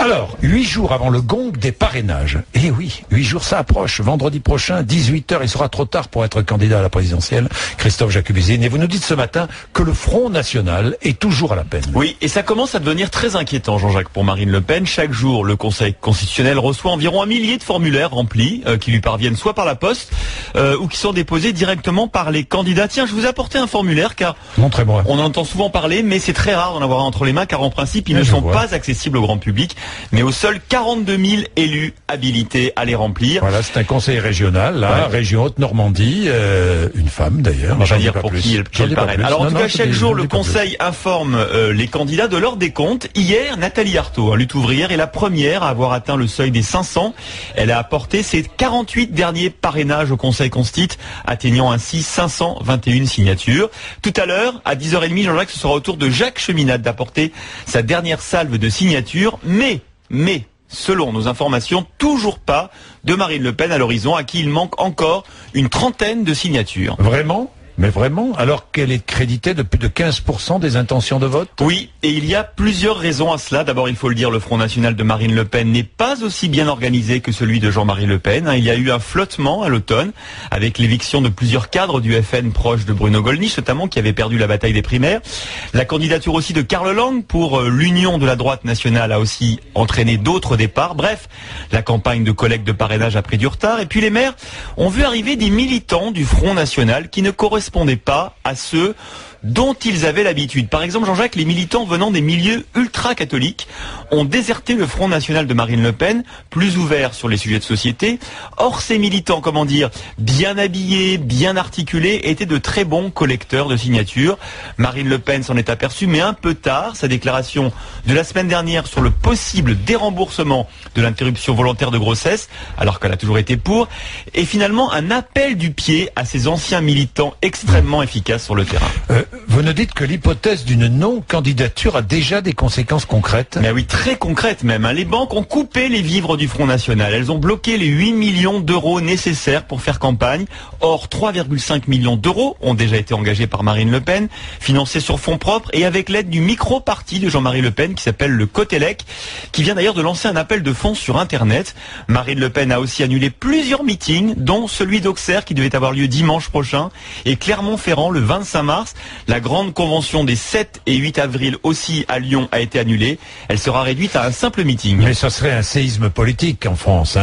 Alors, 8 jours avant le gong des parrainages. Eh oui, 8 jours, ça approche. Vendredi prochain, 18h, il sera trop tard pour être candidat à la présidentielle. Christophe Jacubizine. Et vous nous dites ce matin que le Front National est toujours à la peine. Oui, et ça commence à devenir très inquiétant, Jean-Jacques, pour Marine Le Pen. Chaque jour, le Conseil constitutionnel reçoit environ 1 millier de formulaires remplis, qui lui parviennent soit par la poste, ou qui sont déposés directement par les candidats. Tiens, je vous ai apporté un formulaire, car montrez-moi. On en entend souvent parler, mais c'est très rare d'en avoir un entre les mains, car en principe, ils ne sont pas accessibles au grand public, mais aux seuls 42 000 élus habilités à les remplir. Voilà, c'est un conseil régional, là, région Haute-Normandie, une femme d'ailleurs. On va dire pour qui elle parraine. Alors en tout cas, chaque jour, le Conseil informe les candidats de leur décompte. Hier, Nathalie Arthaud, lutte ouvrière, est la première à avoir atteint le seuil des 500. Elle a apporté ses 48 derniers parrainages au Conseil Constit, atteignant ainsi 521 signatures. Tout à l'heure, à 10h30, Jean-Jacques, ce sera au tour de Jacques Cheminade d'apporter sa dernière salve de signatures. Mais, selon nos informations, toujours pas de Marine Le Pen à l'horizon, à qui il manque encore une trentaine de signatures. Vraiment ? Mais vraiment, alors qu'elle est créditée de plus de 15% des intentions de vote? Oui, et il y a plusieurs raisons à cela. D'abord, il faut le dire, le Front National de Marine Le Pen n'est pas aussi bien organisé que celui de Jean-Marie Le Pen. Il y a eu un flottement à l'automne, avec l'éviction de plusieurs cadres du FN proches de Bruno Gollnisch, notamment, qui avait perdu la bataille des primaires. La candidature aussi de Karl Lang pour l'union de la droite nationale a aussi entraîné d'autres départs. Bref, la campagne de collecte de parrainage a pris du retard. Et puis les maires ont vu arriver des militants du Front National qui ne correspondaient pas à ceux dont ils avaient l'habitude. Par exemple, Jean-Jacques, les militants venant des milieux ultra-catholiques ont déserté le Front National de Marine Le Pen, plus ouvert sur les sujets de société. Or, ces militants, bien habillés, bien articulés, étaient de très bons collecteurs de signatures. Marine Le Pen s'en est aperçue, mais un peu tard. Sa déclaration de la semaine dernière sur le possible déremboursement de l'interruption volontaire de grossesse, alors qu'elle a toujours été pour, est finalement un appel du pied à ces anciens militants extrêmement efficaces sur le terrain. Vous nous dites que l'hypothèse d'une non-candidature a déjà des conséquences concrètes? Mais oui, très concrètes même. Les banques ont coupé les vivres du Front National. Elles ont bloqué les 8 millions d'euros nécessaires pour faire campagne. Or, 3,5 millions d'euros ont déjà été engagés par Marine Le Pen, financés sur fonds propres et avec l'aide du micro-parti de Jean-Marie Le Pen qui s'appelle le Cotelec, qui vient d'ailleurs de lancer un appel de fonds sur Internet. Marine Le Pen a aussi annulé plusieurs meetings, dont celui d'Auxerre qui devait avoir lieu dimanche prochain, et Clermont-Ferrand le 25 mars. La grande convention des 7 et 8 avril aussi à Lyon a été annulée. Elle sera réduite à un simple meeting. Mais ce serait un séisme politique en France,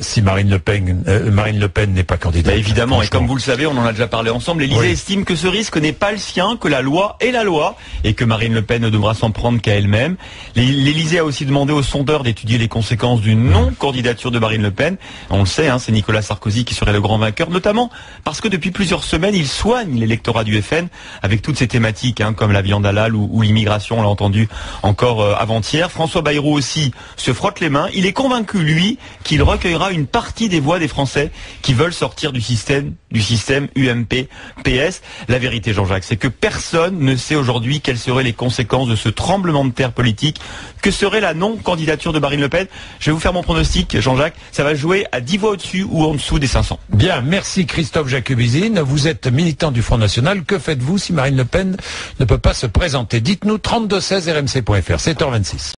si Marine Le Pen n'est pas candidate. Bah évidemment, et comme vous le savez, on en a déjà parlé ensemble, l'Élysée estime que ce risque n'est pas le sien, que la loi est la loi, et que Marine Le Pen ne devra s'en prendre qu'à elle-même. L'Élysée a aussi demandé aux sondeurs d'étudier les conséquences d'une non-candidature de Marine Le Pen. On le sait, c'est Nicolas Sarkozy qui serait le grand vainqueur, notamment parce que depuis plusieurs semaines, il soigne l'électorat du FN avec toutes ces thématiques, comme la viande halal ou l'immigration, on l'a entendu encore avant-hier. François Bayrou aussi se frotte les mains. Il est convaincu, lui, qu'il recueillera une partie des voix des Français qui veulent sortir du système UMP-PS. La vérité, Jean-Jacques, c'est que personne ne sait aujourd'hui quelles seraient les conséquences de ce tremblement de terre politique. Que serait la non-candidature de Marine Le Pen? Je vais vous faire mon pronostic, Jean-Jacques. Ça va jouer à 10 voix au-dessus ou en dessous des 500. Bien, merci Christophe Jacubizine. Vous êtes militant du Front National. Que faites-vous si Marine Le Pen ne peut pas se présenter? Dites-nous 32 16 rmc.fr, 7h26.